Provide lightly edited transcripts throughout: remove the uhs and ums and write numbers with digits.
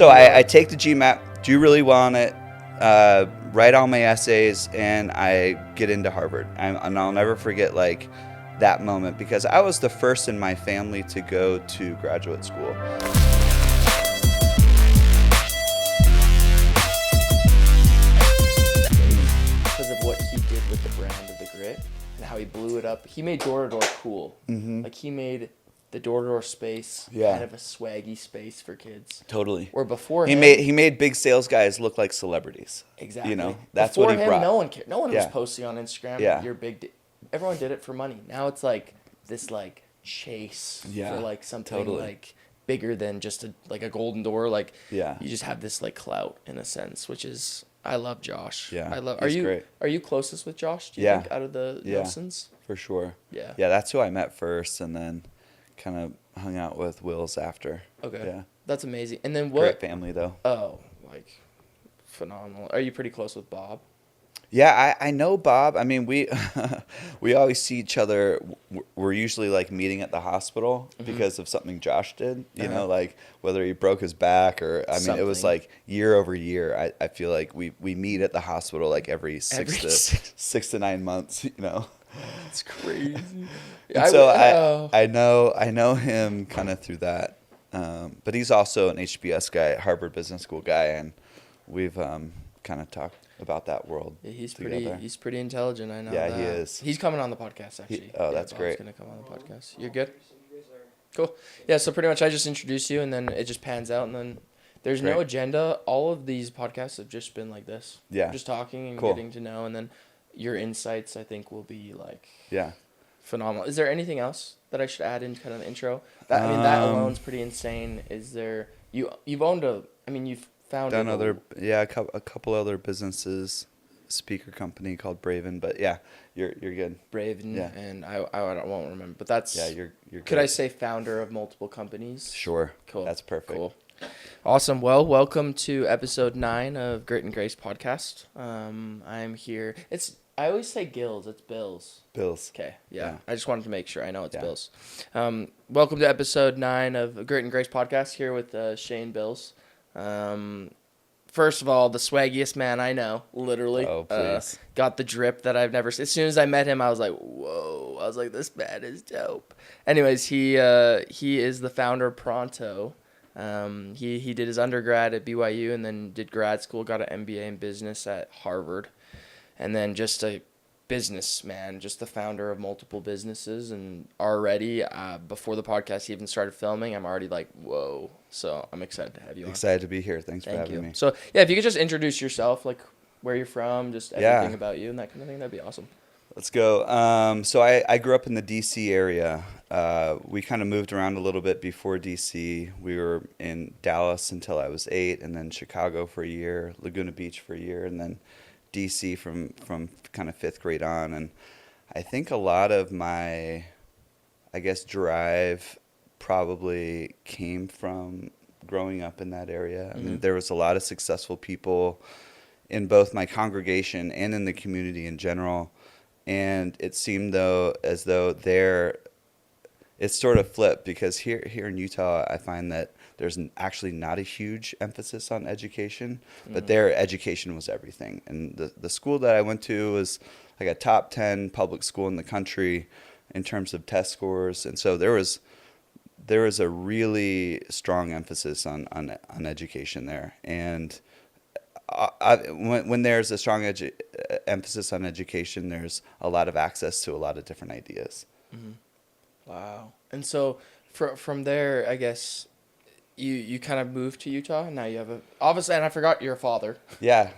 So I take the GMAT, do really well on it, write all my essays, and I get into Harvard. And I'll never forget that moment because I was the first in my family to go to graduate school. Because of what he did with the brand of the Grit and how he blew it up. He made door-to-door cool. Mm-hmm. Like he made the door-to-door space kind of a swaggy space for kids. Totally. Or before he made big sales guys look like celebrities. Exactly. You know, that's before what he brought. No one cared. No one was posting on Instagram. Yeah. You're big. Everyone did it for money. Now it's like this chase for something like bigger than just a golden door. You just have this clout in a sense, which is I love Josh. Yeah. Great. Are you closest with Josh? Do you think out of the Nelsons? For sure. Yeah. Yeah, that's who I met first, and then kind of hung out with Wills after. Okay. Yeah. That's amazing. And then what? Great family though. Oh, phenomenal. Are you pretty close with Bob? Yeah, I know Bob. I mean, we we always see each other. We're usually meeting at the hospital because of something Josh did. You know, whether he broke his back or it was year over year. I feel like we meet at the hospital every 6 to 9 months. You know, it's crazy. And so I know him kind of through that. But he's also an HBS guy, Harvard Business School guy, and we've kind of talked about that world. Yeah, he's together. He's pretty intelligent. I know. Yeah, that. he is. He's coming on the podcast actually. That's great. He's gonna come on the podcast. You're good. Cool. Yeah. So pretty much, I just introduce you, and then it just pans out, and then there's no agenda. All of these podcasts have just been like this. Yeah. Just talking and getting to know, and then your insights, I think, will be phenomenal. Is there anything else that I should add in kind of the intro? That alone's pretty insane. Is there you've owned you've founded a couple other businesses, speaker company called Braven, but you're good. Braven, and I won't remember, but that's you're good. Could I say founder of multiple companies? Sure. Cool. That's perfect. Cool. Awesome. Well, welcome to episode 9 of Grit and Grace podcast. I'm here. I always say Gills. It's Bills. Bills. Okay. Yeah. I just wanted to make sure. I know it's Bills. Welcome to episode 9 of Grit and Grace podcast here with Shane Bills. First of all, the swaggiest man I know, literally. Oh, please. Got the drip that I've never seen. As soon as I met him, I was like, whoa. I was like, this man is dope. Anyways, he is the founder of Pronto. He did his undergrad at BYU and then did grad school, got an MBA in business at Harvard. And then just a businessman, just the founder of multiple businesses. And already, before the podcast even started filming, I'm already like, whoa. So I'm excited to have you on. Excited to be here. Thanks for having me. So, if you could just introduce yourself, where you're from, just everything about you and that kind of thing, that'd be awesome. Let's go. So I grew up in the D.C. area. We kind of moved around a little bit before D.C. We were in Dallas until I was 8, and then Chicago for a year, Laguna Beach for a year, and then D.C. from kind of 5th grade on. And I think a lot of my, drive probably came from growing up in that area. Mm-hmm. I mean, there was a lot of successful people in both my congregation and in the community in general. And it seemed as though it's sort of flipped because here in Utah, I find that there's actually not a huge emphasis on education, but their education was everything. And the school that I went to was a top 10 public school in the country in terms of test scores. And so there was a really strong emphasis on education there. And when there's a strong emphasis on education, there's a lot of access to a lot of different ideas. Mm-hmm. Wow. And so from there, I guess you kind of moved to Utah, and now you have obviously, and I forgot you're a father. Yeah.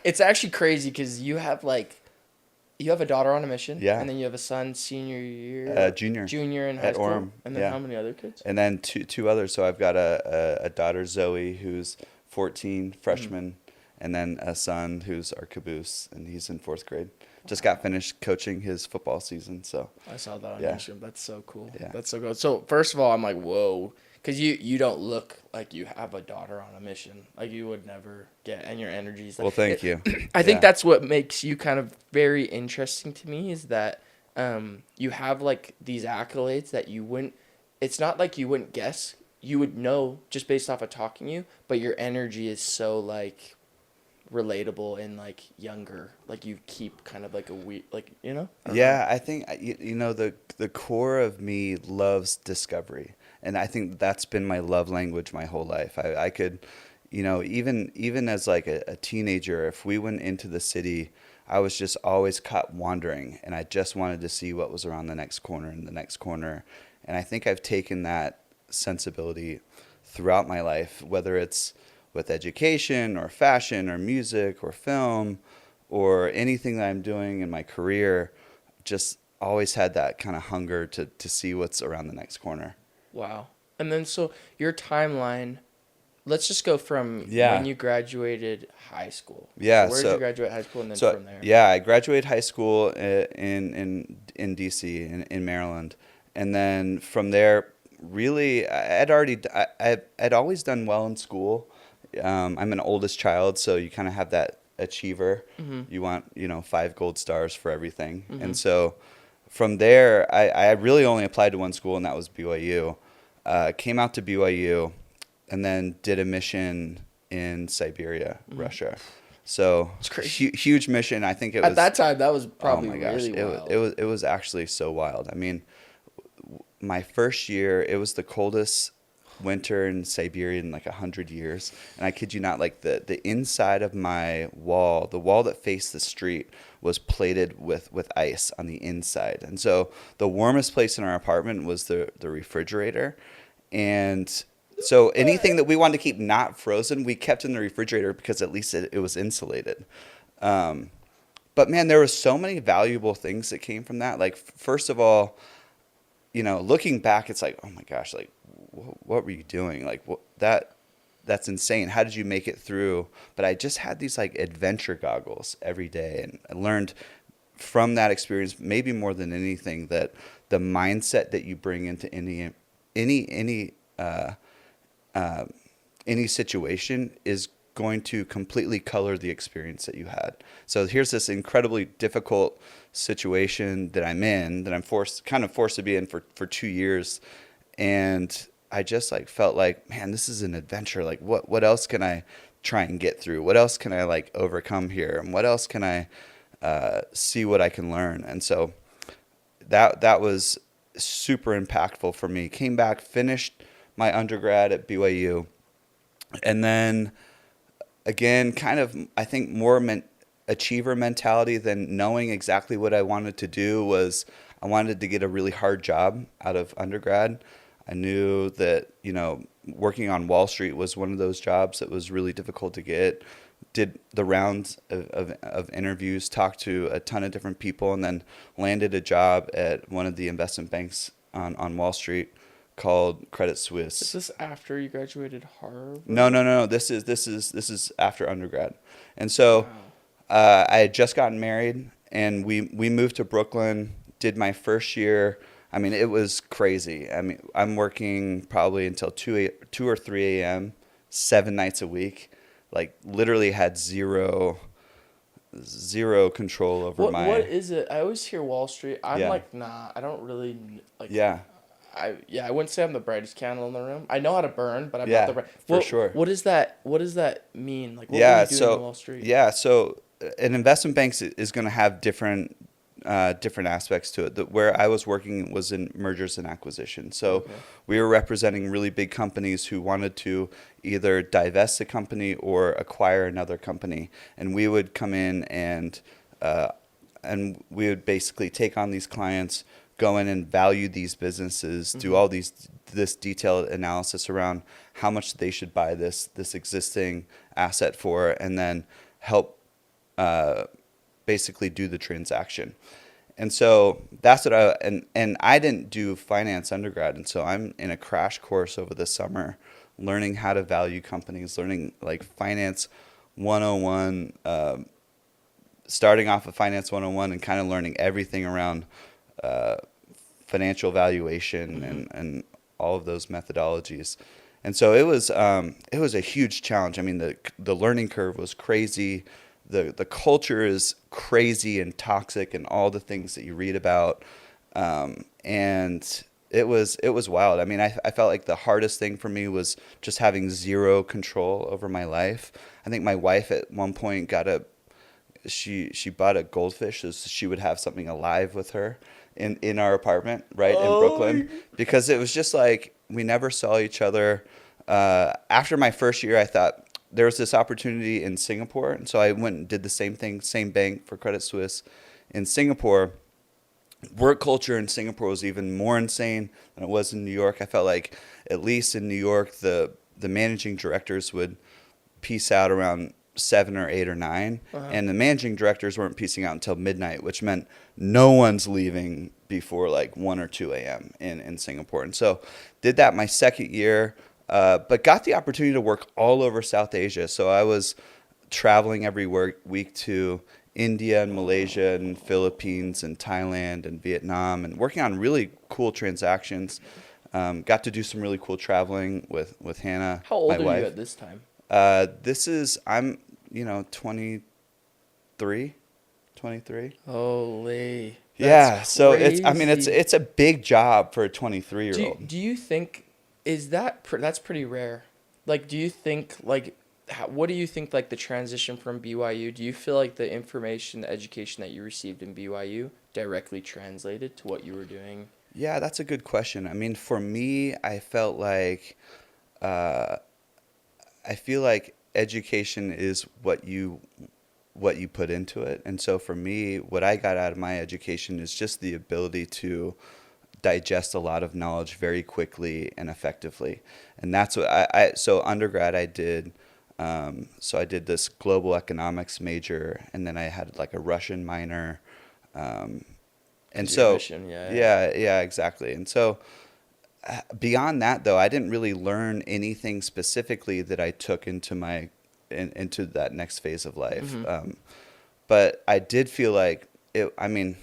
It's actually crazy because you have a daughter on a mission, and then you have a son senior year, junior in high school, Orem. And then how many other kids? And then two others. So I've got a daughter, Zoe, who's 14, freshman, and then a son who's our caboose, and he's in 4th grade. Just got finished coaching his football season, so. I saw that on Instagram. That's so cool. Yeah. That's so cool. So first of all, I'm like, whoa, because you don't look like you have a daughter on a mission. Like you would never get, and your energy's. Well, thank you. I think that's what makes you kind of very interesting to me is that you have these accolades that you wouldn't. It's not like you wouldn't guess you would know just based off of talking to you, but your energy is so like relatable and like younger. Like you keep kind of like a like, you know? I don't know. Yeah, I think you know the core of me loves discovery, and I think that's been my love language my whole life. I could, you know, even as like a teenager, if we went into the city, I was just always caught wandering, and I just wanted to see what was around the next corner and the next corner. And I think I've taken that sensibility throughout my life, whether it's with education or fashion or music or film or anything that I'm doing in my career, just always had that kind of hunger to see what's around the next corner. Wow. And then so your timeline, let's just go from Yeah. when you graduated high school. Yeah, So where did you graduate high school and then So from there? yeah, I graduated high school in DC in Maryland, and then from there, really, I'd always done well in school. I'm an oldest child, so you kind of have that achiever. You want, you know, 5 gold stars for everything, and so from there, I really only applied to one school, and that was BYU. Came out to BYU, and then did a mission in Siberia, Russia. So It's crazy. huge mission. I think it At was. that time, that was probably Oh my gosh, really wild. it was actually so wild. I mean, my first year, it was the coldest winter in Siberia in like 100 years, and I kid you not, like the inside of my wall, the wall that faced the street, was plated with ice on the inside. And so the warmest place in our apartment was the refrigerator, and so anything that we wanted to keep not frozen, we kept in the refrigerator because at least it was insulated. But man, there were so many valuable things that came from that. Like, first of all, you know, looking back, it's like, oh my gosh, like, what were you doing? Like, that's insane. How did you make it through? But I just had these like adventure goggles every day, and I learned from that experience, maybe more than anything, that the mindset that you bring into any situation is going to completely color the experience that you had. So here's this incredibly difficult situation that I'm in, that I'm forced to be in for 2 years. And I just like felt like, man, this is an adventure. Like what else can I try and get through? What else can I like overcome here? And what else can I see what I can learn? And so that was super impactful for me. Came back, finished my undergrad at BYU, and then again, kind of, I think more achiever mentality than knowing exactly what I wanted to do was I wanted to get a really hard job out of undergrad. I knew that, you know, working on Wall Street was one of those jobs that was really difficult to get. Did the rounds of interviews, talked to a ton of different people, and then landed a job at one of the investment banks on Wall Street called Credit Suisse. Is this after you graduated Harvard? No. This is after undergrad, and so I had just gotten married, and we moved to Brooklyn. Did my first year. I mean, it was crazy. I mean, I'm working probably until 2 or 3 a.m. 7 nights a week. Like literally had zero control over What my. what is it? I always hear Wall Street. I'm Yeah. like, nah, I don't really like. Yeah. I wouldn't say I'm the brightest candle in the room. I know how to burn, but I'm Yeah, not the bright. for sure. What is that? What does that mean? Like, what Yeah, were you doing in Wall Street? so an investment bank is going to have different aspects to it. Where I was working was in mergers and acquisitions. So Okay. we were representing really big companies who wanted to either divest a company or acquire another company, and we would come in and we would basically take on these clients, go in and value these businesses, do all this detailed analysis around how much they should buy this existing asset for, and then help basically do the transaction. And so that's what and I didn't do finance undergrad, and so I'm in a crash course over the summer learning how to value companies, learning like finance 101, starting off of finance 101 and kind of learning everything around financial valuation and all of those methodologies. And so it was a huge challenge. I mean, the learning curve was crazy. The culture is crazy and toxic and all the things that you read about. And it was wild. I mean, I felt like the hardest thing for me was just having zero control over my life. I think my wife at one point she bought a goldfish so she would have something alive with her in our apartment right in Brooklyn, because it was just like we never saw each other. After my first year, I thought there was this opportunity in Singapore, and so I went and did the same thing, same bank for Credit Suisse in Singapore. Work culture in Singapore was even more insane than it was in New York. I felt like at least in New York, the managing directors would peace out around 7 or 8 or 9, and the managing directors weren't piecing out until midnight, which meant no one's leaving before like 1 or 2 a.m. in Singapore. And so did that my second year, but got the opportunity to work all over South Asia. So I was traveling every week to India and Malaysia and Philippines and Thailand and Vietnam, and working on really cool transactions. Got to do some really cool traveling with Hannah, How old my are wife. you at this time? I'm 23. Holy. Yeah, That's so it's crazy. it's a big job for a Do 23-year-old. do you think that's pretty rare? Like, do you think like what do you think like the transition from BYU? Do you feel like the information, the education that you received in BYU directly translated to what you were doing? Yeah, that's a good question. I mean, for me, I felt like I feel like education is what you put into it. And so for me, what I got out of my education is just the ability to digest a lot of knowledge very quickly and effectively. And that's what so undergrad I did. So I did this global economics major, and then I had like a Russian minor. Um, and Your so, mission, yeah. yeah, exactly. And so beyond that, though, I didn't really learn anything specifically that I took into into that next phase of life. But I did feel like it. I mean,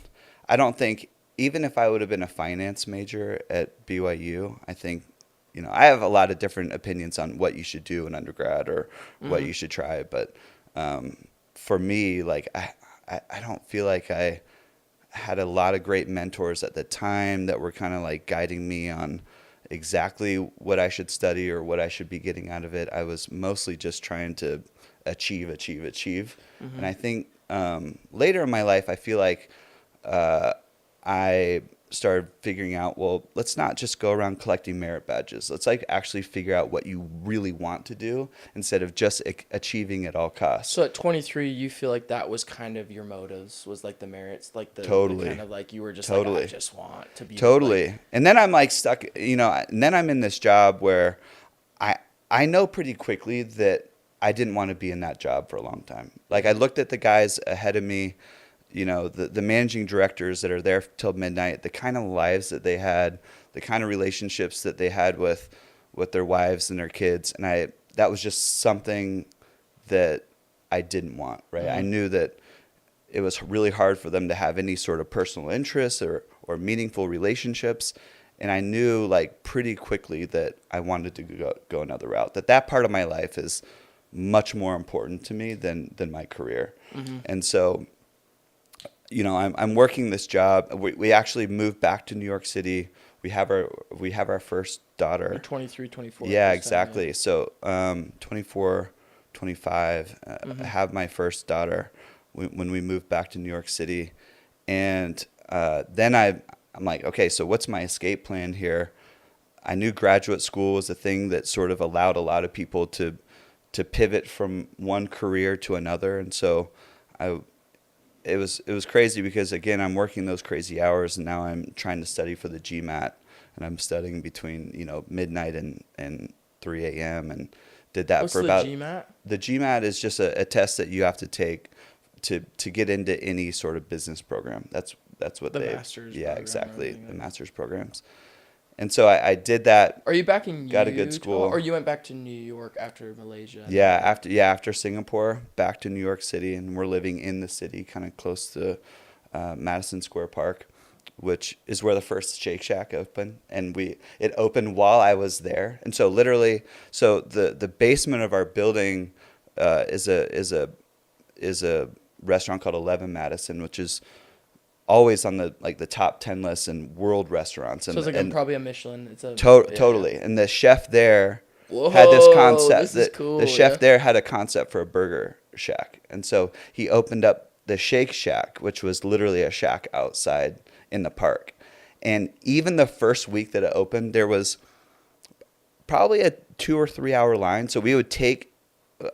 I don't think even if I would have been a finance major at BYU, I think I have a lot of different opinions on what you should do in undergrad or what you should try. But for me, like I don't feel like I had a lot of great mentors at the time that were kind of like guiding me on exactly what I should study or what I should be getting out of it. I was mostly just trying to achieve. And I think later in my life, I feel like I started figuring out, well, let's not just go around collecting merit badges. Let's like actually figure out what you really want to do instead of just achieving at all costs. So at 23, you feel like that was kind of your motives, was like the merits, like the Totally. kind of like you were just Totally. like, I just want to be Totally. like, And then I'm like stuck, and then I'm in this job where I know pretty quickly that I didn't want to be in that job for a long time. Like I looked at the guys ahead of me, the managing directors that are there till midnight, the kind of lives that they had, the kind of relationships that they had with their wives and their kids. And that was just something that I didn't want, right? I knew that it was really hard for them to have any sort of personal interests or meaningful relationships. And I knew like pretty quickly that I wanted to go another route, that part of my life is much more important to me than my career. And so, I'm working this job. We actually moved back to New York City. We have our first daughter. you're 23, 24. Yeah, at this time, exactly. So 24, 25, I have my first daughter when we moved back to New York City. And then I'm like, okay, so what's my escape plan here? I knew graduate school was a thing that sort of allowed a lot of people to pivot from one career to another. And so it was crazy because, again, I'm working those crazy hours, and now I'm trying to study for the GMAT, and I'm studying between midnight and 3 a.m. and did that What's for the about GMAT? The GMAT is just a test that you have to take to get into any sort of business program. That's what The they master's yeah program or exactly anything the like that. master's programs. And so I did that. Are you back in Got a good Utah, school. or you went back to New York after Malaysia? After Singapore, back to New York City, and we're living in the city, kind of close to Madison Square Park, which is where the first Shake Shack opened, and it opened while I was there. And so literally, the basement of our building is a restaurant called 11 Madison, which is always on the top 10 lists in world restaurants. So it's like probably a Michelin. It's a yeah, Totally. And the chef there Whoa, had this concept. this is cool. The chef yeah. there had a concept for a burger shack. And so he opened up the Shake Shack, which was literally a shack outside in the park. And even the first week that it opened, there was probably a 2 or 3 hour line. So we would take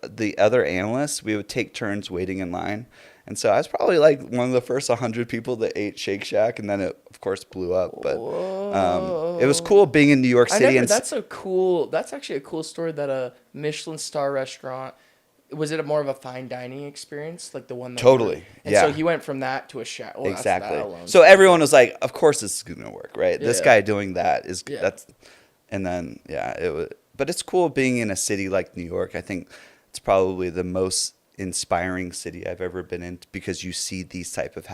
the other analysts, we would take turns waiting in line. And so I was probably like one of the first 100 people that ate Shake Shack, and then it of course blew up. But it was cool being in New York City. That's actually a cool story that a Michelin star restaurant, was it more of a fine dining experience, like the one that Totally, and yeah. so he went from that to a shack. Well, exactly. So everyone was like, of course this is going to work, right? This guy doing that is that's, and then it was. But it's cool being in a city like New York. I think it's probably the most inspiring city I've ever been in, because you see these type of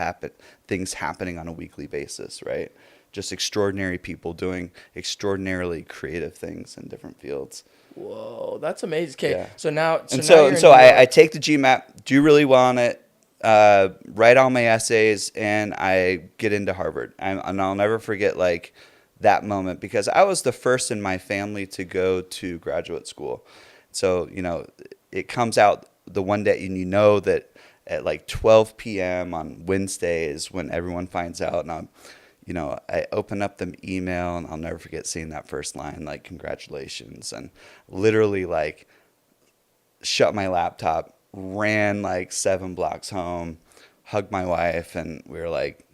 things happening on a weekly basis, right? Just extraordinary people doing extraordinarily creative things in different fields. Whoa, that's amazing. Okay, Yeah. so now I take the GMAT, do really well on it, write all my essays, and I get into Harvard. And I'll never forget like that moment, because I was the first in my family to go to graduate school. So, it comes out the one day, and that at like 12 p.m. on Wednesday is when everyone finds out. And I open up the email, and I'll never forget seeing that first line, like, congratulations. And literally like shut my laptop, ran like 7 blocks home, hugged my wife, and we were like,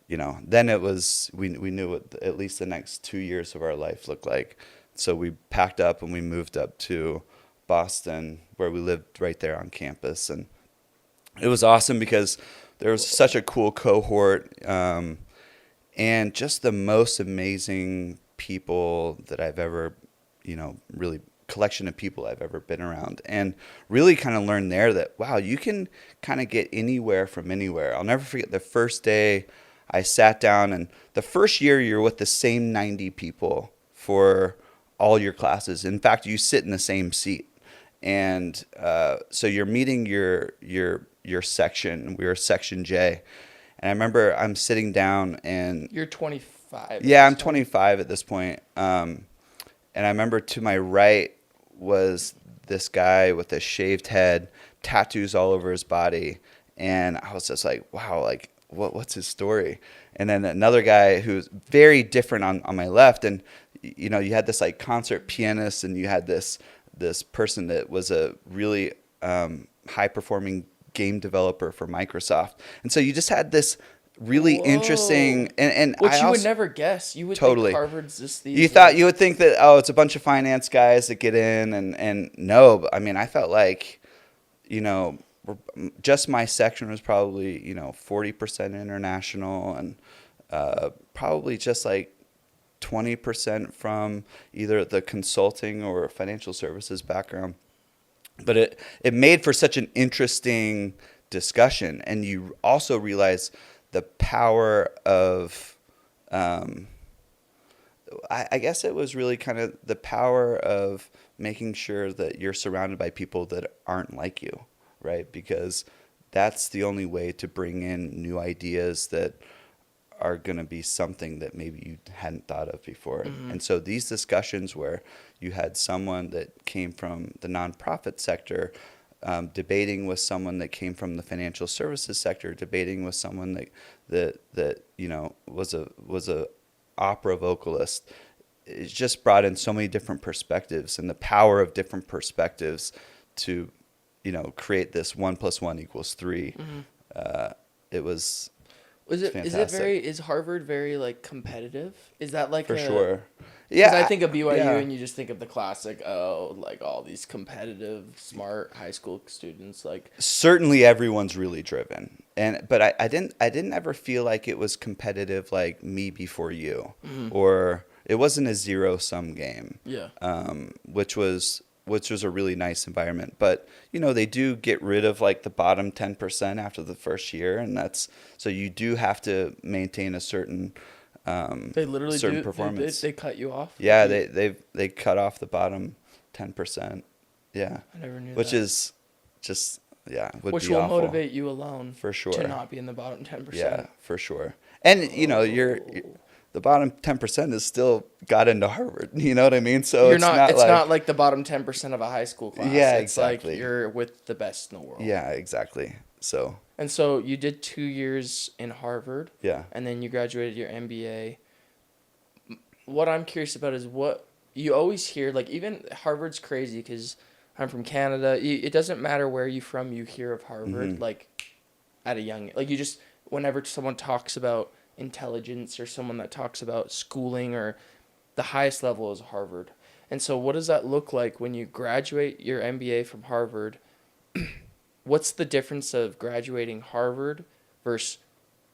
then it was, we knew what at least the next 2 years of our life looked like. So we packed up and we moved up to Boston, where we lived right there on campus. And it was awesome because there was such a cool cohort, and just the most amazing people that I've ever, really collection of people I've ever been around, and really kind of learned there that, wow, you can kind of get anywhere from anywhere. I'll never forget the first day I sat down, and the first year you're with the same 90 people for all your classes. In fact, you sit in the same seat. And so you're meeting your section. We were section J. And I remember I'm sitting down, and you're 25. Yeah, I'm 25 at this point. And I remember to my right was this guy with a shaved head, tattoos all over his body. And I was just like, wow, like, what's his story? And then another guy who's very different on my left. And, you had this like concert pianist, and you had this person that was a really high performing game developer for Microsoft. And so you just had this really interesting, and which you would never guess. You would think Harvard's just these. You would think that, it's a bunch of finance guys that get in, and no, but I mean, I felt like, just my section was probably 40% international, and probably just like 20% from either the consulting or financial services background. But it made for such an interesting discussion, and you also realize the power of, I guess it was really kind of the power of making sure that you're surrounded by people that aren't like you, right? Because that's the only way to bring in new ideas that are going to be something that maybe you hadn't thought of before. Mm-hmm. And so these discussions where you had someone that came from the nonprofit sector, debating with someone that came from the financial services sector, debating with someone that was a opera vocalist, it just brought in so many different perspectives, and the power of different perspectives to create this 1 + 1 = 3. Mm-hmm. It was. Is Harvard very like competitive? Is that like for sure? Yeah, I think of BYU and you just think of the classic, like all these competitive, smart high school students. Like certainly everyone's really driven, but I didn't ever feel like it was competitive like me before you, mm-hmm. or it wasn't a 0-sum game. Yeah. Which was a really nice environment. But, they do get rid of like the bottom 10% after the first year. And so you do have to maintain a certain, they literally certain performance. They cut you off? Yeah, they cut off the bottom 10%. Yeah. I never knew Which that. is just Yeah, would Which be will awful. motivate you alone For sure. to not be in the bottom 10%. Yeah, for sure. And you're the bottom 10% is still got into Harvard. You know what I mean? So You're it's not. not It's like not like the bottom 10% of a high school class. Yeah, It's exactly. like you're with the best in the world. yeah, exactly. So And so you did 2 years in Harvard, yeah, and then you graduated your MBA. What I'm curious about is what you always hear. Like even Harvard's crazy because I'm from Canada. It doesn't matter where you're from. You hear of Harvard Mhm. like at a young. Like you just whenever someone talks about intelligence or someone that talks about schooling or the highest level is Harvard. And so what does that look like when you graduate your MBA from Harvard? What's the difference of graduating Harvard versus,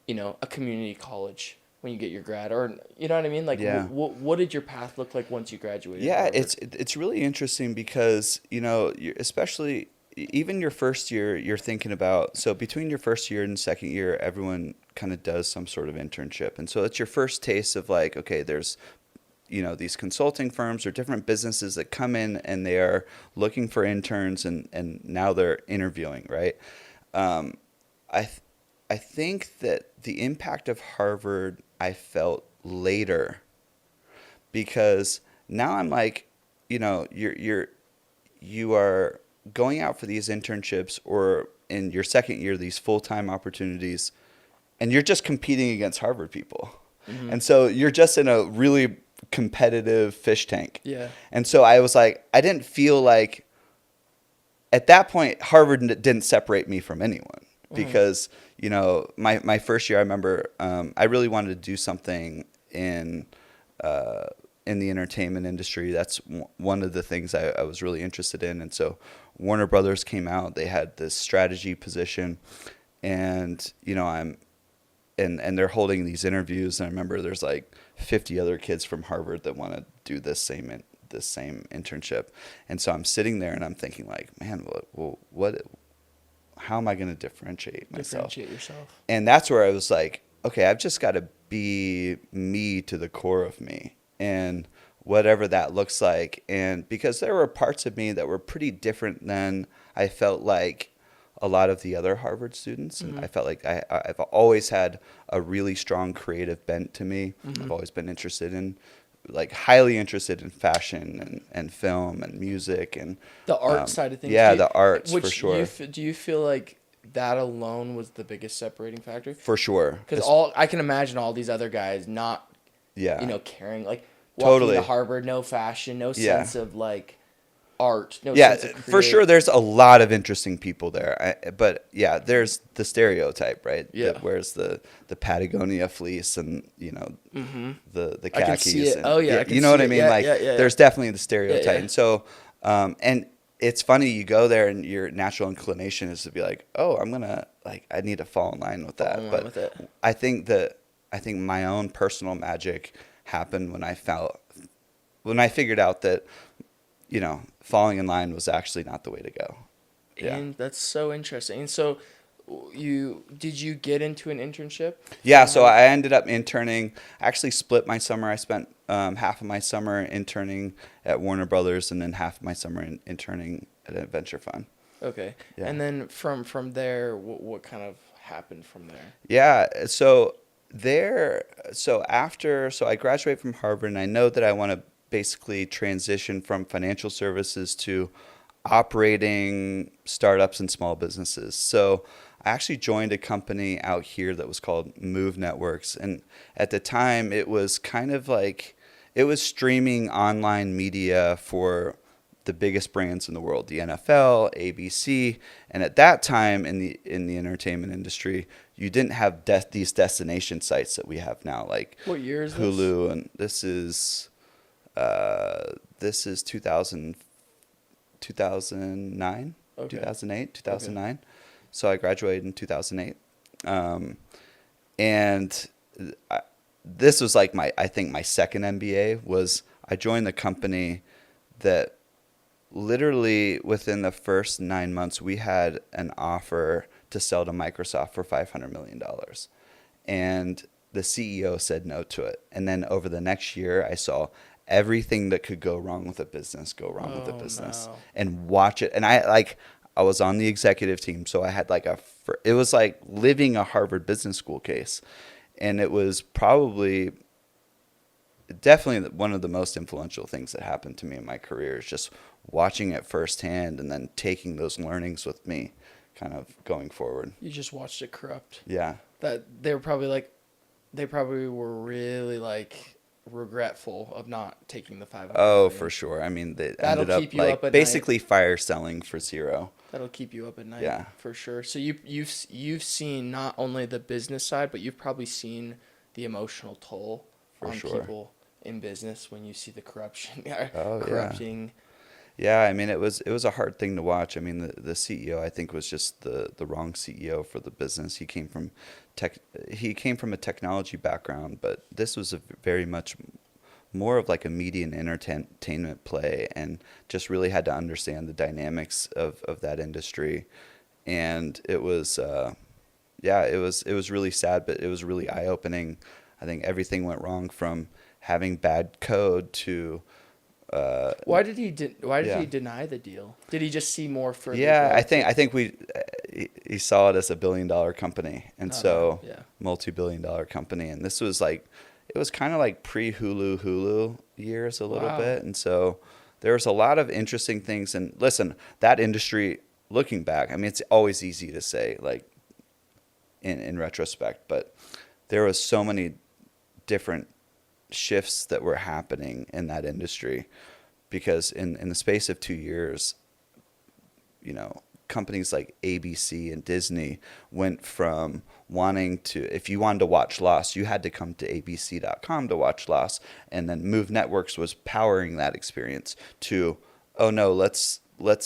a community college when you get your grad? Or, you know what I mean? Like, Yeah. what did your path look like once you graduated yeah. Harvard? It's really interesting because especially even your first year, you're thinking about. So between your first year and second year, everyone kind of does some sort of internship, and so it's your first taste of like, okay, there's these consulting firms or different businesses that come in and they are looking for interns and now they're interviewing, right? Um, I, th- I think that the impact of Harvard I felt later because now I'm like, you are going out for these internships or in your second year, these full-time opportunities, and you're just competing against Harvard people. Mm-hmm. And so you're just in a really competitive fish tank. Yeah. And so I was like, I didn't feel like at that point, Harvard didn't separate me from anyone because, my first year, I remember I really wanted to do something in the entertainment industry. That's one of the things I was really interested in. And so Warner Brothers came out, they had this strategy position and, and they're holding these interviews. And I remember there's like 50 other kids from Harvard that want to do this same internship. And so I'm sitting there and I'm thinking like, man, how am I going to differentiate myself? Differentiate yourself. And that's where I was like, okay, I've just got to be me to the core of me and whatever that looks like. And because there were parts of me that were pretty different than I felt like a lot of the other Harvard students. And I felt like I've always had a really strong creative bent to me. I've always been highly interested in fashion and film and music and The art side of things. Yeah, the arts for sure. Do you feel like that alone was the biggest separating factor? For sure. Because I can imagine all these other guys not, caring, like walking Totally. to Harvard, no fashion, no Yeah. sense of like art, no Yeah, sense of for sure. There's a lot of interesting people there, but yeah, there's the stereotype, right? Yeah. That wears the Patagonia fleece and the I can khakis. see it. And, Oh, yeah, I can you know see what I it. mean? Yeah, like, yeah. there's definitely the stereotype, Yeah. and so and it's funny. You go there, and your natural inclination is to be like, oh, I need to fall in line with that. in line But with it. I think my own personal magic happened when I figured out that falling in line was actually not the way to go. Yeah. And that's so interesting. And so did you get into an internship? Yeah, so I ended up interning. I actually split my summer. I spent half of my summer interning at Warner Brothers and then half of my summer interning at a venture fund. Okay. Yeah. And then from there, what kind of happened from there? Yeah, so I graduated from Harvard and I know that I want to basically transition from financial services to operating startups and small businesses. So I actually joined a company out here that was called Move Networks. And at the time, it was kind of like, it was streaming online media for the biggest brands in the world, the NFL, ABC. And at that time in the entertainment industry, you didn't have these destination sites that we have now, like What year is Hulu. And this is 2009, Okay. 2008, 2009. So I graduated in 2008. And this was like I think my second MBA was I joined the company that literally within the first 9 months, we had an offer to sell to Microsoft for $500 million. And the CEO said no to it. And then over the next year, I saw everything that could go wrong with a business go wrong with a business no. and watch it. And I I was on the executive team, so I had like it was like living a Harvard Business School case, and it was probably definitely one of the most influential things that happened to me in my career is just watching it firsthand and then taking those learnings with me, kind of going forward. You just watched it corrupt. Yeah. That they probably were really like regretful of not taking the 500 Oh, million. for sure. I mean, they That'll ended keep up you like up at basically fire selling for zero. That'll keep you up at night. Yeah. For sure. So you've seen not only the business side, but you've probably seen the emotional toll For on sure. people in business when you see the corruption Oh, yeah. corrupting. Yeah, I mean, it was a hard thing to watch. I mean, the CEO, I think, was just the wrong CEO for the business. He came from a technology background, but this was a very much more of like a media and entertainment play, and just really had to understand the dynamics of that industry. And it was it was really sad, but it was really eye opening. I think everything went wrong from having bad code to Why did he Yeah. he deny the deal? Did he just see more further? Yeah, growth? I think he saw it as a $1 billion company, and so yeah. multi-billion-dollar company, and this was like, it was kind of like pre-Hulu years a little Wow. bit, and so there was a lot of interesting things. And listen, that industry, looking back, I mean, it's always easy to say like in retrospect, but there was so many different shifts that were happening in that industry, because in the space of 2 years, you know, companies like ABC and Disney went from wanting to, if you wanted to watch Lost, you had to come to abc.com to watch Lost, and then Move Networks was powering that experience, to, oh no, let's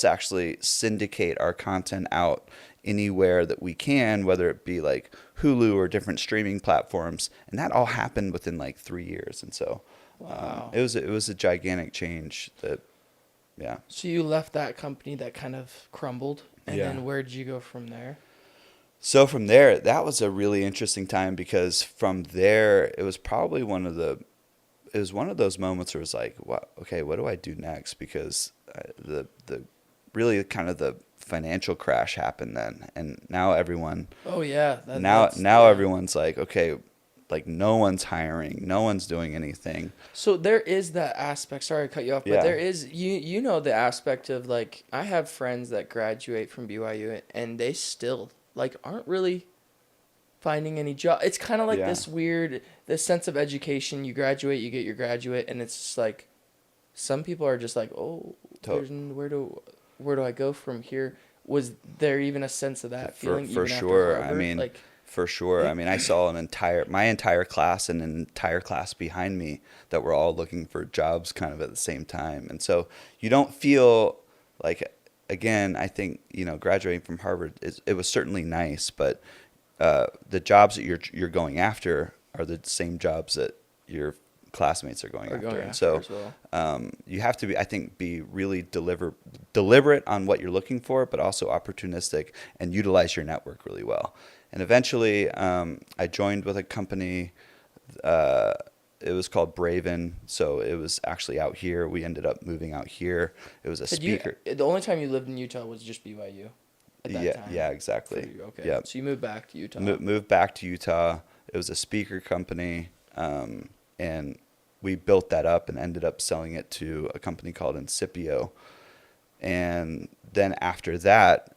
actually syndicate our content out anywhere that we can, whether it be like Hulu or different streaming platforms, and that all happened within like 3 years. And so Wow. it was a gigantic change that, yeah. So you left that company that kind of crumbled, and Yeah. then where did you go from there? So from there, that was a really interesting time, because from there, it was probably one of those moments where it was like, what do I do next? Because the really kind of the financial crash happened then, and now everyone Oh yeah. now Yeah. everyone's like, okay, like no one's hiring, no one's doing anything. So there is that aspect. Sorry to cut you off, but Yeah. there is you know the aspect of like I have friends that graduate from BYU and they still like aren't really finding any job. It's kind of like Yeah. this sense of education. You graduate, you get your graduate, and it's just like some people are just like, oh, where do I go from here? Was there even a sense of that feeling? For even after sure. I Harvard? mean, like for sure. I mean, I saw my entire class and an entire class behind me that were all looking for jobs kind of at the same time. And so you don't feel like, again, I think, you know, graduating from Harvard, it was certainly nice, but the jobs that you're going after are the same jobs that your classmates are going after. And so as well. you have to be, I think, be really deliberate on what you're looking for, but also opportunistic, and utilize your network really well. And eventually, I joined with a company. It was called Braven, so it was actually out here. We ended up moving out here. It was a speaker. The only time you lived in Utah was just BYU at that time. Yeah, exactly. For you, okay. Yeah. So you moved back to Utah. Moved back to Utah. It was a speaker company, and we built that up and ended up selling it to a company called Incipio. And then after that,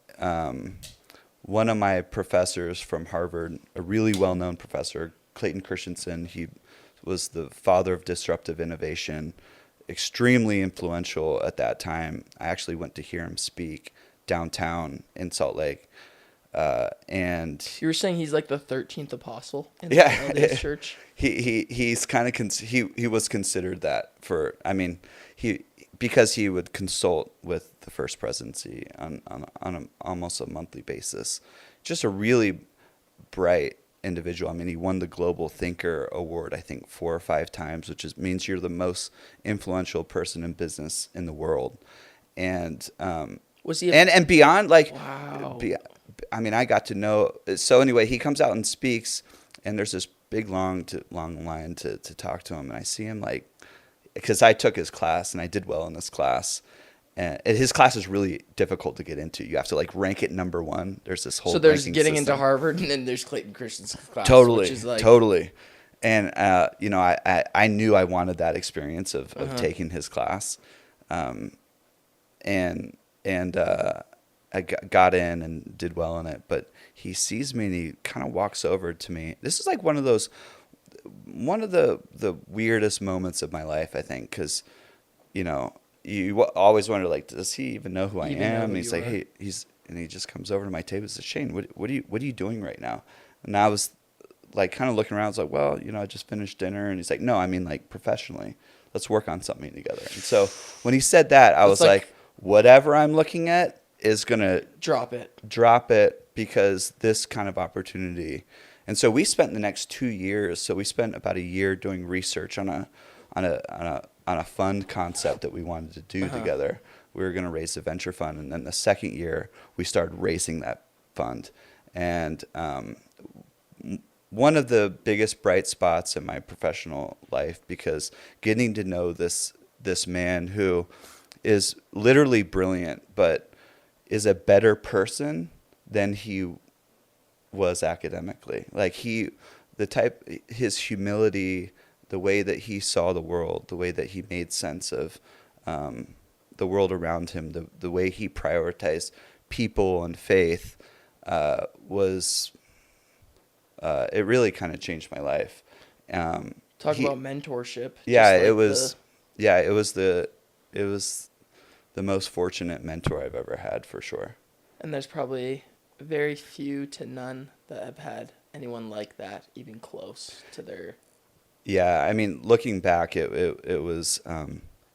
one of my professors from Harvard, a really well-known professor, Clayton Christensen, he was the father of disruptive innovation, extremely influential at that time. I actually went to hear him speak downtown in Salt Lake. And You were saying he's like the 13th apostle in Yeah. the LDS church. he's kind of he was considered that for, I mean, because he would consult with the First Presidency on almost a monthly basis. Just a really bright individual. I mean, he won the Global Thinker Award, I think 4 or 5 times, which means you're the most influential person in business in the world. And Was he? and beyond, like, Wow. I mean, I got to know. So anyway, he comes out and speaks, and there's this big long line to talk to him, and I see him, like, because I took his class and I did well in this class, and his class is really difficult to get into. You have to like rank it number one. There's this whole So there's ranking getting system. into Harvard, and then there's Clayton Christensen's class, Totally, which is like totally. And you know, I knew I wanted that experience of taking his class, and I got in and did well in it. But he sees me and he kind of walks over to me. This is like one of the weirdest moments of my life, I think, because you know, you always wonder, like, does he even know who I Even know am? who And he's you like, are. hey, and he just comes over to my table and says, Shane, what are you doing right now? And I was like, kind of looking around. I was like, well, you know, I just finished dinner. And he's like, no, I mean, like, professionally, let's work on something together. And so when he said that, I was like, whatever I'm looking at is gonna drop it. drop it, because this kind of opportunity. And so we spent the next 2 years. So we spent about a year doing research on a fund concept that we wanted to do together. We were going to raise a venture fund, and then the second year we started raising that fund. And one of the biggest bright spots in my professional life, because getting to know this man who is literally brilliant, but is a better person than he was academically. Like his humility, the way that he saw the world, the way that he made sense of the world around him, the way he prioritized people and faith was it really kind of changed my life. Talk about mentorship. Yeah, just like it was. Yeah, it was the most fortunate mentor I've ever had, for sure. And there's probably very few to none that have had anyone like that, even close to their. Yeah, I mean, looking back, it was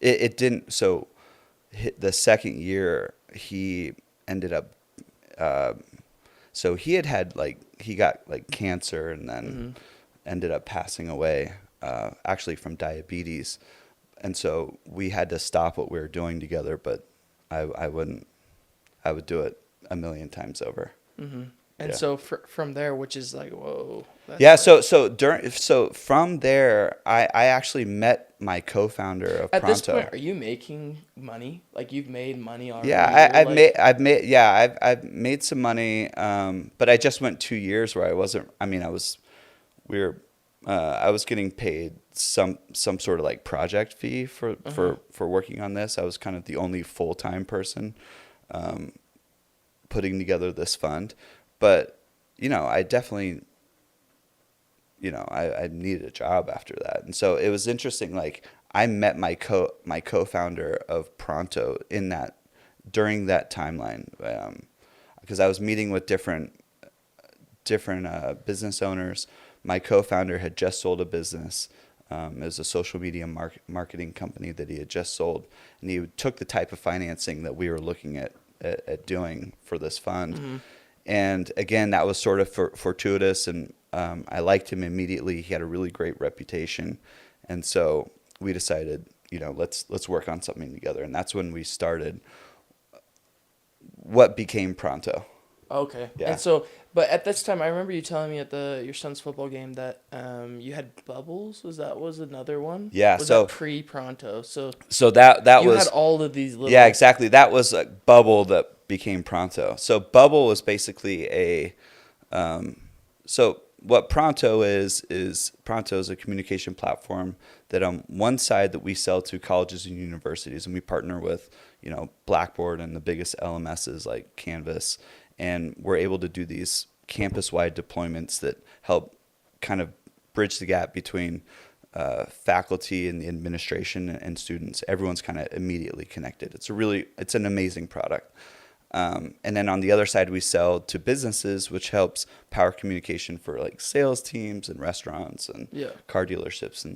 it didn't. So the second year, he ended up. So he had like he got like cancer, and then ended up passing away, actually from diabetes. And so we had to stop what we were doing together, but I would do it a million times over. Mm-hmm. And Yeah. so from there, which is like, whoa. That's Yeah. like- So from there, I actually met my co-founder of At Pronto. this point, are you making money? Like you've made money already? Yeah, or like- I've made some money, but I just went 2 years where I wasn't. I mean, I was getting paid some sort of like project fee for working on this. I was kind of the only full-time person putting together this fund, but you know, I definitely, you know, I needed a job after that, and so it was interesting. Like I met my co-founder of Pronto during that timeline, because I was meeting with different business owners. My co-founder had just sold a business. It was a social media marketing company that he had just sold, and he took the type of financing that we were looking at doing for this fund. Mm-hmm. And again, that was sort of fortuitous, and I liked him immediately. He had a really great reputation, and so we decided, you know, let's work on something together, and that's when we started what became Pronto. Okay. Yeah. And so, but at this time, I remember you telling me at your son's football game that you had Bubbles. Was another one? Yeah, Was so- that pre-Pronto? So So that you was had all of these little. Yeah, exactly. That was a Bubble that became Pronto. So Bubble was basically so what Pronto is Pronto is a communication platform that on one side that we sell to colleges and universities, and we partner with, you know, Blackboard and the biggest LMSs like Canvas, and we're able to do these campus-wide deployments that help kind of bridge the gap between faculty and the administration and students. Everyone's kind of immediately connected. It's an amazing product. And then on the other side, we sell to businesses, which helps power communication for like sales teams and restaurants and car dealerships.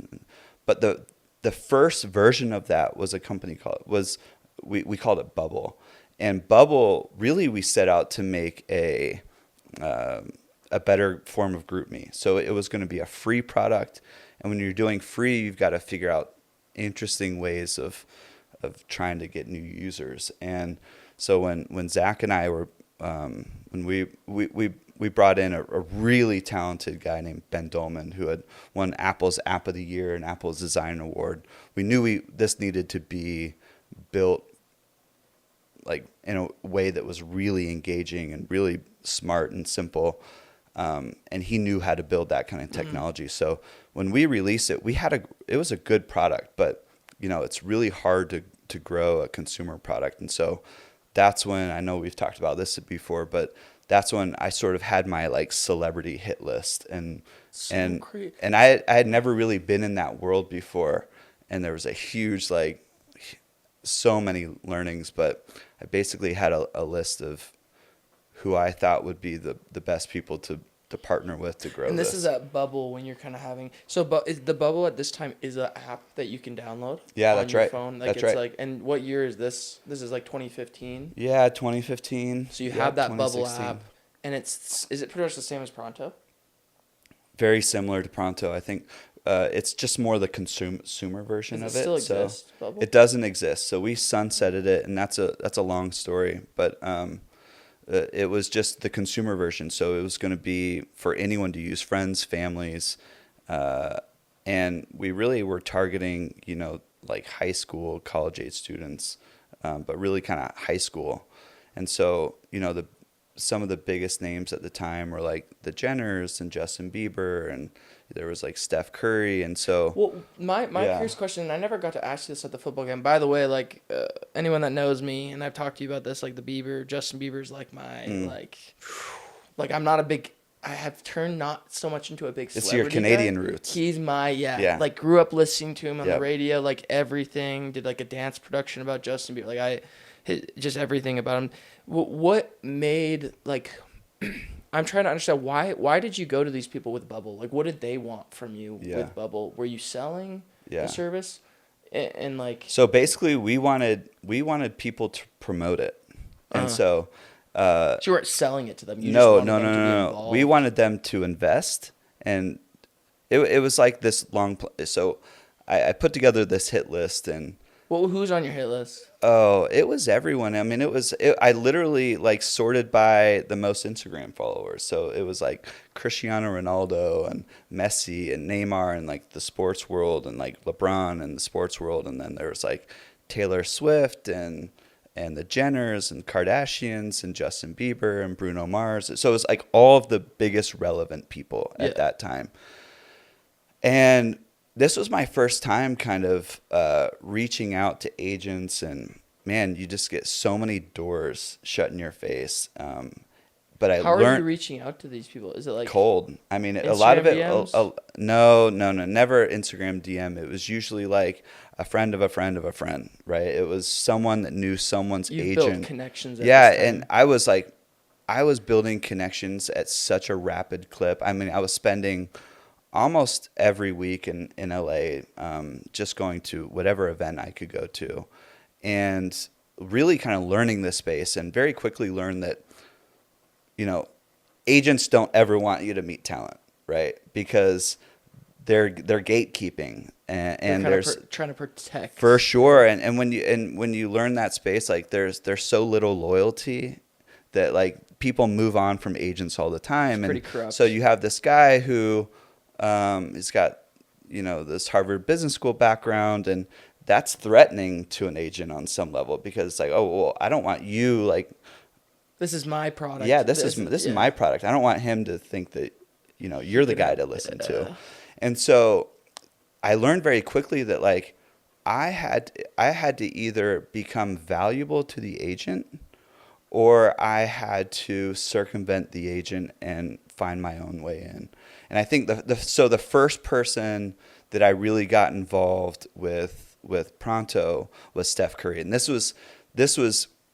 But the first version of that was a company we called it Bubble. And Bubble, really, we set out to make a better form of GroupMe. So it was going to be a free product. And when you're doing free, you've got to figure out interesting ways of trying to get new users. And so when Zach and I were, when we brought in a really talented guy named Ben Dolman, who had won Apple's App of the Year and Apple's Design Award, we knew this needed to be built like in a way that was really engaging and really smart and simple. And he knew how to build that kind of technology. So when we released it, it was a good product, but it's really hard to grow a consumer product. And so that's when, I know we've talked about this before, but that's when I sort of had my like celebrity hit list, and I had never really been in that world before. And there was a huge, like, so many learnings, but I basically had a list of who I thought would be the best people to partner with to grow And this. this is at Bubble when you're kind of having the Bubble at this time is an app that you can download. Yeah, on that's your right. phone. Like That's it's right. like, and what year is this? This is like 2015. Yeah, 2015. So you Yeah, have that Bubble 2016. app, and is it pretty much the same as Pronto? Very similar to Pronto. I think it's just more the consumer version Does of it still it. So exist, Bubble? it doesn't exist. So we sunsetted it, and that's a long story. But it was just the consumer version. So it was going to be for anyone to use, friends, families, and we really were targeting, like high school, college age students, but really kind of high school. And so, some of the biggest names at the time were like the Jenners and Justin Bieber, and there was like Steph Curry. And so, Well, my Yeah. curious question, and I never got to ask you this at the football game. By the way, like anyone that knows me, and I've talked to you about this, like Justin Bieber's like my like I'm not a big. I have turned not so much into a big it's celebrity your Canadian guy. roots. He's my Yeah. like grew up listening to him on Yep. the radio, like everything. Did like a dance production about Justin Bieber, like just everything about him. What made like. I'm trying to understand why did you go to these people with Bubble? Like, what did they want from you Yeah. with Bubble? Were you selling Yeah. the service? And like, So basically, we wanted people to promote it, and so. so you weren't selling it to them. You No, just wanted them to be no. involved. We wanted them to invest, and it was like this long. So I put together this hit list, and Who's on your hit list? it was everyone. I mean, I literally like sorted by the most Instagram followers. So it was like Cristiano Ronaldo and Messi and Neymar and like the sports world, and like LeBron and the sports world, and then there was like Taylor Swift and the Jenners and Kardashians and Justin Bieber and Bruno Mars. So it was like all of the biggest relevant people at that time. And this was my first time kind of reaching out to agents, and man, you just get so many doors shut in your face. But I How are learned you reaching out to these people? Is it like cold. I mean, a lot of it. Instagram No, never Instagram DM. It was usually like a friend of a friend of a friend, right? It was someone that knew someone's you agent. built connections? At Yeah, this time? and I was building connections at such a rapid clip. I mean, I was spending almost every week in LA, just going to whatever event I could go to, and really kind of learning this space, and very quickly learned that, agents don't ever want you to meet talent, right? Because they're gatekeeping, and They're there's trying to protect. for sure. And when you learn that space, like there's so little loyalty that like people move on from agents all the time. It's pretty And corrupt. so you have this guy who he's got this Harvard Business School background, and that's threatening to an agent on some level, because it's like, oh well, I don't want you, like, This is my product. yeah, this is my product. I don't want him to think that you're the guy to listen to. And so I learned very quickly that like I had to either become valuable to the agent, or I had to circumvent the agent and find my own way in. And I think the first person that I really got involved with Pronto was Steph Curry. And this was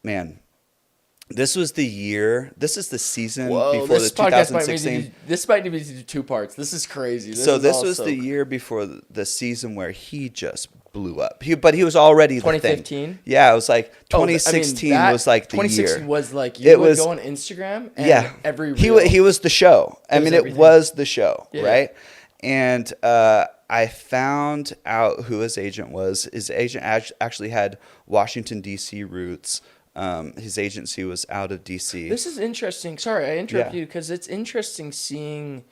man, this was the year. This is the season before the 2016. This might need to do 2 parts. This is crazy. This was the year before the season where he just blew up. But he was already the thing. 2015? Yeah, it was like 2016 was like the 2016 year. was like you would go on Instagram and every reel. He was the show. I mean, everything. it was the show, Yeah. right? And I found out who his agent was. His agent actually had Washington, D.C. roots. His agency was out of D.C. This is interesting. Sorry, I interrupt Yeah. you because it's interesting seeing.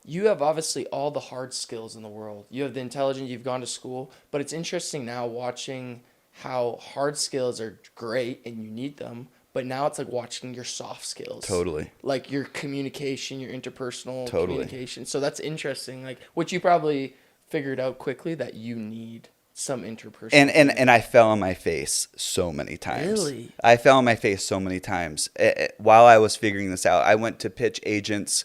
You have obviously all the hard skills in the world. You have the intelligence. You've gone to school, but it's interesting now watching how hard skills are great and you need them, but now it's like watching your soft skills. Totally. Like your communication, your interpersonal Totally. communication. So that's interesting. Like, which you probably figured out quickly that you need some interpersonal. And I fell on my face so many times. Really? I fell on my face so many times. While I was figuring this out, I went to pitch agents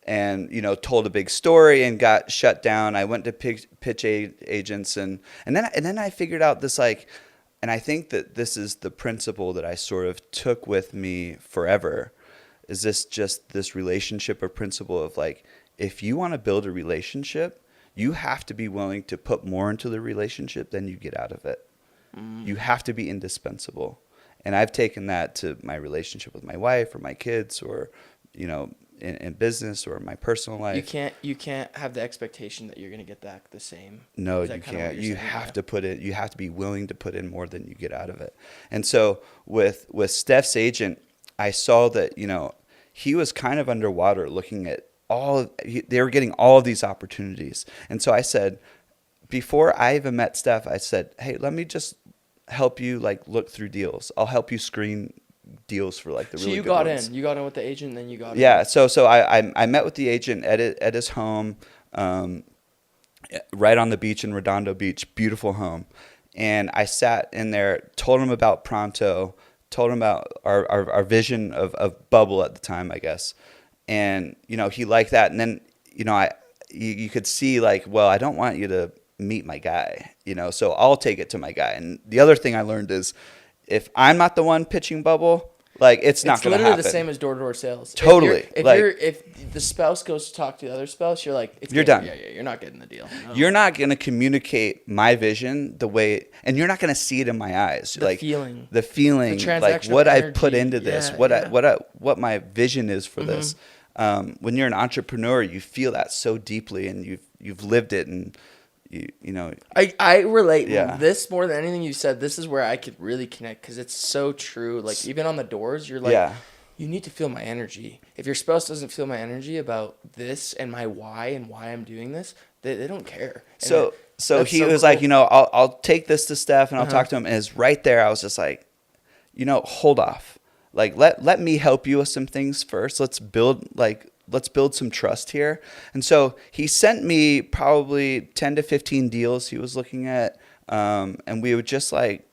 and, you know, told a big story and got shut down. I went to pitch agents and then I figured out this, like, and I think that this is the principle that I sort of took with me forever, is this relationship or principle of, like, if you want to build a relationship, you have to be willing to put more into the relationship than you get out of it. You have to be indispensable. And I've taken that to my relationship with my wife or my kids, or, you know, in business or my personal life. You can't have the expectation that you're going to get back the same. No, Is that you kinda what can't. you're You saying? have Yeah. to put it. You have to be willing to put in more than you get out of it. And so with Steph's agent, I saw that, you know, he was kind of underwater, looking at they were getting all of these opportunities. And so I said, before I even met Steph, I said, hey, let me just help you, like, look through deals. I'll help you screen deals for, like, the So really you good got ones. in. You got in with the agent, then you got Yeah, in. so I met with the agent at his home, right on the beach in Redondo Beach, beautiful home, and I sat in there, told him about Pronto, told him about our vision of Bubble at the time, I guess, and, you know, he liked that, and then, you know, you could see, like, well, I don't want you to meet my guy, you know, so I'll take it to my guy. And the other thing I learned is, if I'm not the one pitching Bubble, like, it's not going to literally happen. the same as door-to-door sales. Totally. If the spouse goes to talk to the other spouse, you're like, You're done. Yeah, you're not getting the deal. No. You're not going to communicate my vision the way, and you're not going to see it in my eyes. The like feeling. the feeling, The like transaction what of I've put energy. into this, Yeah, what my vision is for Mm-hmm. this. When you're an entrepreneur, you feel that so deeply, and you've lived it, and you know. I relate. Yeah. This more than anything you said. This is where I could really connect, because it's so true. Like, even on the doors, you're like, Yeah. you need to feel my energy. If your spouse doesn't feel my energy about this and my why and why I'm doing this, they don't care. And So that's he so was like, cool. you know, I'll take this to Steph and I'll talk to him. And it's right there. I was just like, you know, hold off. Like, let me help you with some things first. Let's build some trust here. And so he sent me probably 10 to 15 deals he was looking at. And we would just, like,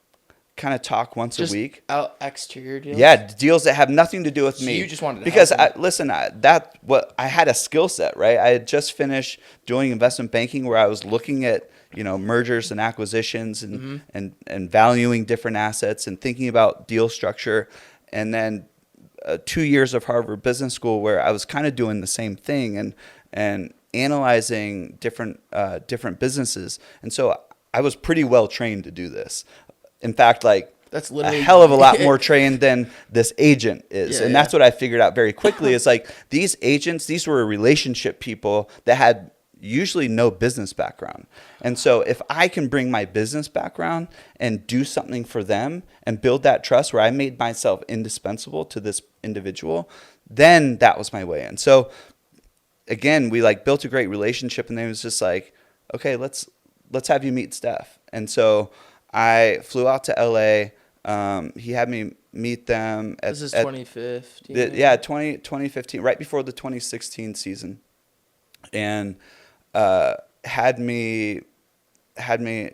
kind of talk once Just a week. out exterior deals. Yeah, deals that have nothing to do with So me. you just wanted to because help him. I had a skill set, right? I had just finished doing investment banking, where I was looking at, you know, mergers and acquisitions and and valuing different assets and thinking about deal structure, and then 2 years of Harvard Business School, where I was kind of doing the same thing and analyzing different businesses, and so I was pretty well trained to do this. In fact, like, That's a literally hell of a lot more trained than this agent is. Yeah, And that's what I figured out very quickly, is, like, these agents, these were relationship people that had usually no business background. And so if I can bring my business background and do something for them and build that trust where I made myself indispensable to this individual, then that was my way. And so, again, we, like, built a great relationship, and then it was just like, okay, let's have you meet Steph. And so I flew out to LA. He had me meet them This is 2015. 2015, right before the 2016 season, and had me.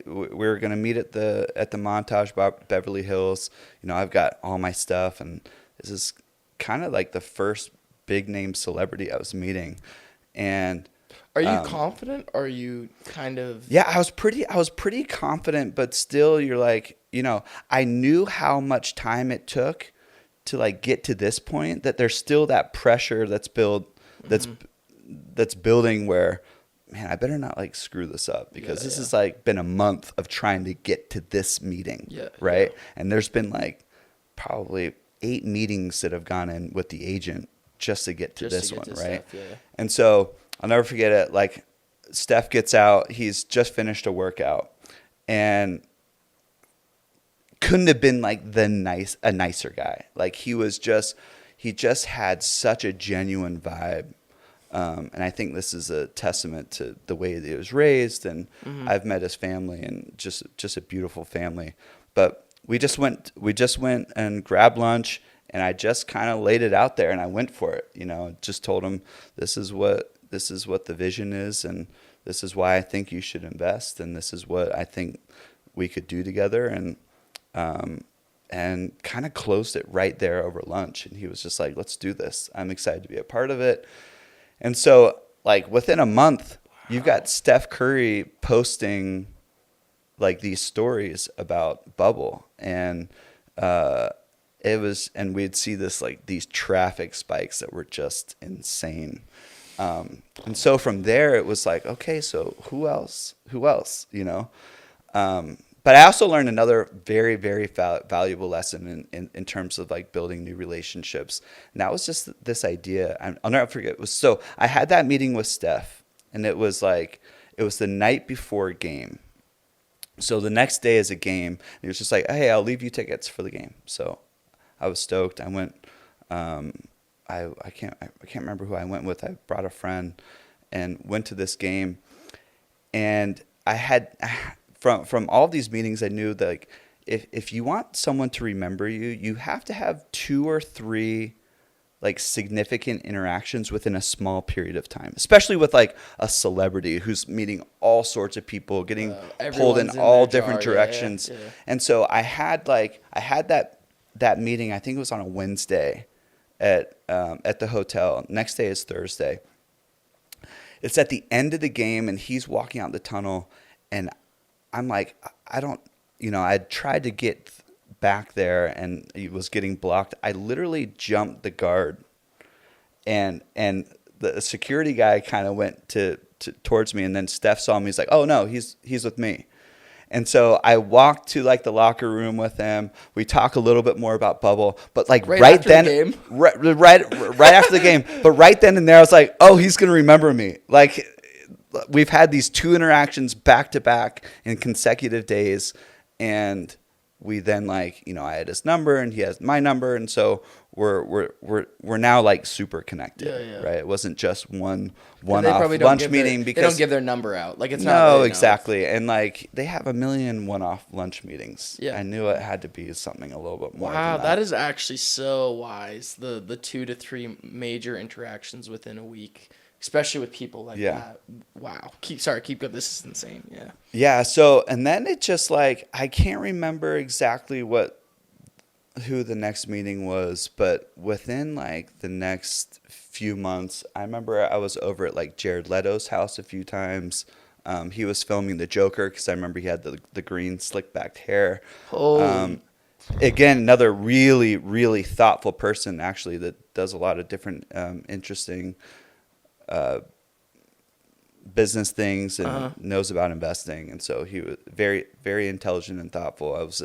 We were gonna meet at the Montage Beverly Hills. You know, I've got all my stuff, and this is kind of like the first big name celebrity I was meeting, and. Are you confident? Or are you kind of? Yeah, I was pretty confident, but still, you're like, you know, I knew how much time it took to, like, get to this point, that there's still that pressure that's building where, man, I better not, like, screw this up, because this has, like, been a month of trying to get to this meeting. Yeah, right. yeah. And there's been, like, probably 8 meetings that have gone in with the agent just to get to Just this to get one. to Right. Steph, yeah. And so I'll never forget it. Like, Steph gets out. He's just finished a workout, and couldn't have been, like, a nicer guy. Like, he just had such a genuine vibe. And I think this is a testament to the way that he was raised, and I've met his family, and just a beautiful family. But we just went and grabbed lunch, and I just kind of laid it out there, and I went for it. Just told him this is what the vision is, and this is why I think you should invest, and this is what I think we could do together, and kind of closed it right there over lunch. And he was just like, let's do this. I'm excited to be a part of it. And so, like, within a month, you've got Steph Curry posting like these stories about Bubble, and and we'd see these traffic spikes that were just insane. And so from there, it was like, okay, so who else, but I also learned another very, very valuable lesson in terms of like building new relationships. And that was just this idea. I'll never forget. So I had that meeting with Steph, and it was the night before a game. So the next day is a game. And he was just like, hey, I'll leave you tickets for the game. So I was stoked. I went. I can't remember who I went with. I brought a friend and went to this game. And I had from all of these meetings, I knew that like if you want someone to remember you, you have to have 2 or 3 like significant interactions within a small period of time, especially with like a celebrity who's meeting all sorts of people, getting pulled in all different directions. Yeah. And so I had that meeting. I think it was on a Wednesday at the hotel. Next day is Thursday. It's at the end of the game, and he's walking out the tunnel, and I'm like, I tried to get back there, and it was getting blocked. I literally jumped the guard, and the security guy kind of went towards me, and then Steph saw me. He's like, oh no, he's with me. And so I walked to like the locker room with him. We talk a little bit more about Bubble, but like right then, right after the game. But right then and there, I was like, oh, he's gonna remember me. Like, we've had these 2 interactions back to back in consecutive days, and we then I had his number and he has my number, and so we're now like super connected, right? It wasn't just one off lunch meeting because they don't give their number out. Like it's no, exactly, and like they have a million one-off lunch meetings. Yeah, I knew it had to be something a little bit more. Wow, that is actually so wise. The 2 to 3 major interactions within a week. Especially with people like that. Wow. Keep going. This is insane. Yeah. Yeah. So, and then it just like, I can't remember exactly who the next meeting was, but within like the next few months, I remember I was over at like Jared Leto's house a few times. He was filming the Joker because I remember he had the green slick backed hair. Again, another really, really thoughtful person actually that does a lot of different interesting business things and knows about investing. And so he was very, very intelligent and thoughtful. I was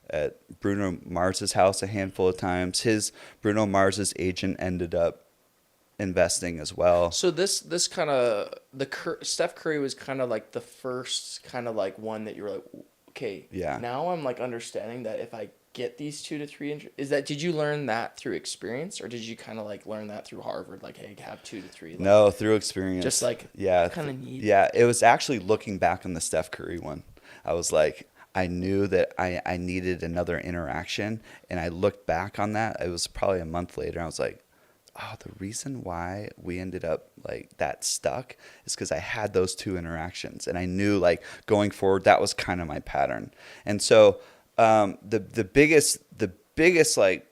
at Bruno Mars's house a handful of times. Bruno Mars's agent ended up investing as well. So this kind of Steph Curry was kind of like the first kind of like one that you were like, okay, now I'm like understanding that if I get these 2 to 3 did you learn that through experience, or did you kind of like learn that through Harvard, like, hey, have 2 to 3? Like, no, through experience. Just like kind of neat. Yeah, it was actually looking back on the Steph Curry one. I was like, I knew that I needed another interaction, and I looked back on that. It was probably a month later. I was like, oh, the reason why we ended up like that stuck is because I had those 2 interactions, and I knew like going forward that was kind of my pattern. And so the biggest like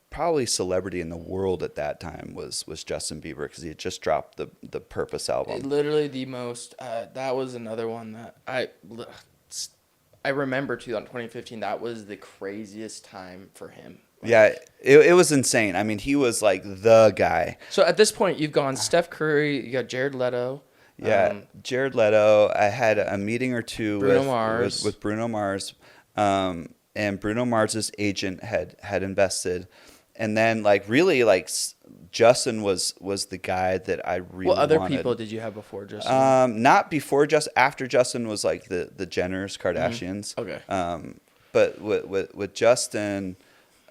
probably celebrity in the world at that time was Justin Bieber, because he had just dropped the Purpose album. Literally the most. That was another one that I remember 2015. That was the craziest time for him. Like, yeah, it was insane. I mean, he was like the guy. So at this point, you've gone Steph Curry, you got Jared Leto. Yeah, Jared Leto. I had a meeting or two with Bruno Mars. And Bruno Mars's agent had invested, and then like really like Justin was the guy that I really What other wanted. people did you have before Justin? Not before, just after Justin was like the Jenners, Kardashians. Okay. But with Justin,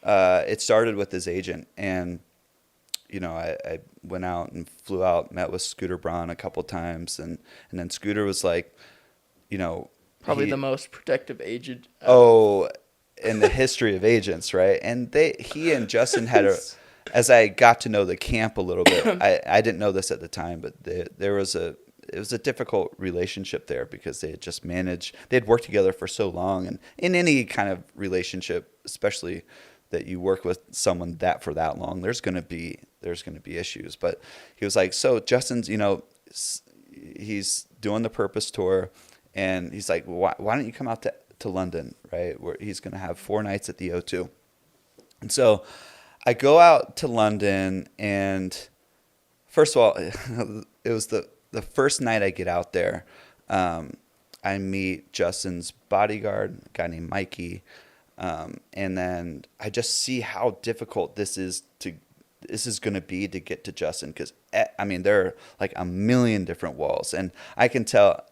it started with his agent, and I went out and flew out, met with Scooter Braun a couple times, and then Scooter was like, probably the most protective agent. Oh, in the history of agents, right? And he and Justin had as I got to know the camp a little bit, I didn't know this at the time, but it was a difficult relationship there because they had worked together for so long. And in any kind of relationship, especially that you work with someone for that long, there's going to be issues. But he was like, so Justin's, he's doing the Purpose Tour, and he's like, why don't you come out to London, right? Where he's going to have 4 nights at the O2. And so I go out to London, and first of all, it was the first night I get out there. I meet Justin's bodyguard, a guy named Mikey, and then I just see how difficult this is going to be to get to Justin, because there are like a million different walls, and I can tell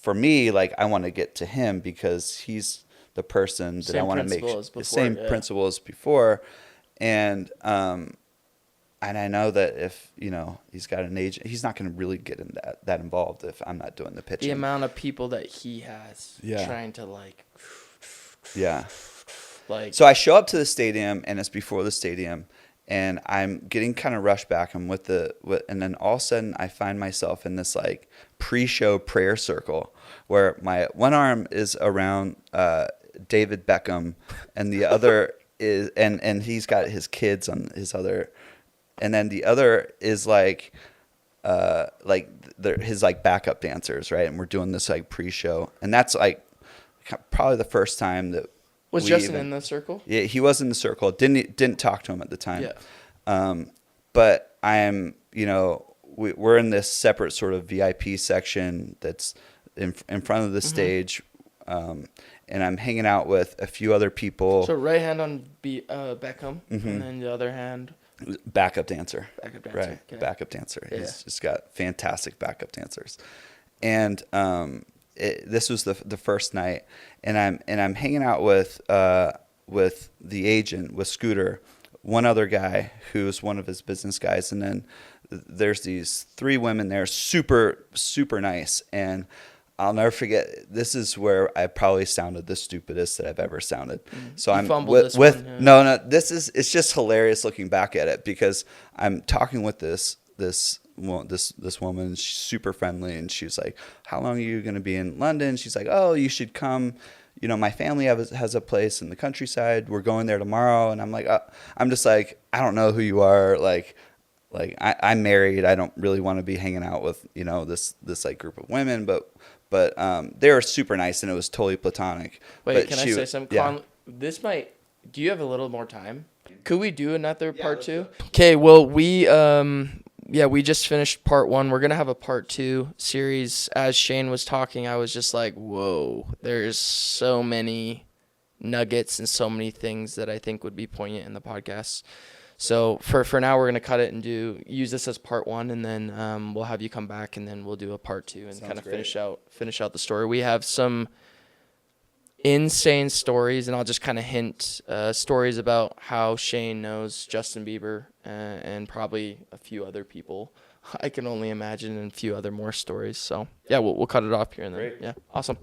for me, like, I want to get to him because he's the person that I want to make the same principle as before. And I know that if, he's got an agent, he's not going to really get in that involved if I'm not doing the pitching. The amount of people that he has trying to so I show up to the stadium, and it's before the stadium, and I'm getting kind of rushed back. I'm and then all of a sudden I find myself in this like pre-show prayer circle where my one arm is around David Beckham, and the other is and he's got his kids on his other, and then the other is his like backup dancers, right? And we're doing this like pre-show, and that's like probably the first time that. Was Justin in the circle? Yeah, he was in the circle. Didn't talk to him at the time. Yeah. But I am, we're in this separate sort of VIP section that's in front of the stage, and I'm hanging out with a few other people. So right hand on Beckham, and then the other hand. Backup dancer. Right. Okay. Backup dancer. Yeah. He's just got fantastic backup dancers, and this was the first night, and I'm hanging out with the agent, with Scooter, one other guy who's one of his business guys, and then there's these 3 women there, super super nice, and I'll never forget. This is where I probably sounded the stupidest that I've ever sounded. So I'm it's just hilarious looking back at it, because I'm talking with this woman. She's super friendly, and she's like, how long are you going to be in London? She's like, oh, you should come, my family has a place in the countryside, we're going there tomorrow. And I'm like, I'm just like, I don't know who you are, like I'm married, I don't really want to be hanging out with this like group of women, but they were super nice, and it was totally platonic. Wait, can I say something? Yeah. Do you have a little more time? Could we do another part 2? Okay, well, we just finished part 1. We're going to have a part 2 series. As Shane was talking, I was just like, whoa, there's so many nuggets and so many things that I think would be poignant in the podcast. So for now, we're going to cut it and use this as part 1, and then we'll have you come back, and then we'll do a part 2 and kind of finish out the story. We have some insane stories, and I'll just kind of hint stories about how Shane knows Justin Bieber and probably a few other people. I can only imagine, and a few other more stories. So yeah, we'll cut it off here and then. Great. Yeah, awesome.